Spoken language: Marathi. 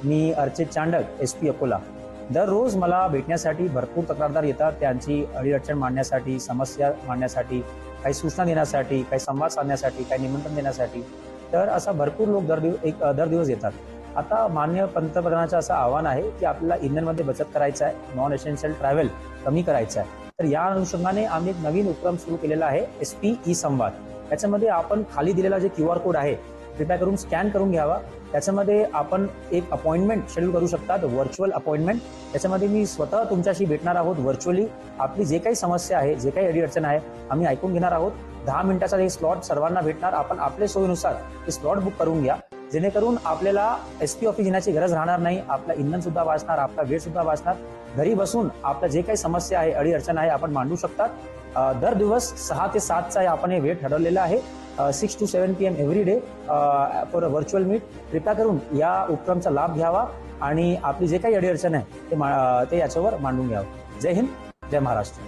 मी अर्चित चांडक, SP अकोला. दररोज मला भेटण्यासाठी भरपूर तक्रारदार येतात. त्यांची अडीअडचण मांडण्यासाठी, समस्या मांडण्यासाठी, काही सूचना देण्यासाठी, काही संवाद साधण्यासाठी, काही निमंत्रण देण्यासाठी. तर असा भरपूर लोक दर दिवस येतात. आता माननीय पंतप्रधानांचं असं आव्हान आहे की आपल्याला इंधनमध्ये बचत करायचं आहे, नॉन एसेन्शियल ट्रॅव्हल कमी करायचं आहे. तर या अनुषंगाने आम्ही एक नवीन उपक्रम सुरू केलेला आहे, SP ई संवाद. त्याच्यामध्ये आपण खाली दिलेला जे QR कोड आहे कृपया करून स्कॅन करून घ्यावा. त्याच्यामध्ये आपण एक अपॉइंटमेंट शेड्यूल करू शकतात, व्हर्च्युअल अपॉइंटमेंट. त्याच्यामध्ये मी स्वतः तुमच्याशी भेटणार आहोत व्हर्च्युअली. आपली जे काही समस्या आहे, जे काही अडीअडचण आहे, आम्ही ऐकून घेणार आहोत. 10 मिनिटाचा हे स्लॉट सर्वांना भेटणार. आपण आपल्या सोयीनुसार हे स्लॉट बुक करून घ्या, जेणेकरून आपल्याला SP ऑफिस येण्याची गरज राहणार नाही. आपला इंधन सुद्धा वाचणार, आपला वेळ सुद्धा वाचणार. घरी बसून आपल्या जे काही समस्या आहे, अडीअडचण आहे, आपण मांडू शकतात. दर दिवस 6 ते 7चा आपण हे वेळ ठरवलेला आहे. 6 to 7 PM every day for a virtual meet. कृपया करून या उपक्रमचा लाभ घ्यावा आणि आपली जे काही अडीअडचण आहे ते याच्यावर मांडून घ्यावं. जय हिंद, जय महाराष्ट्र.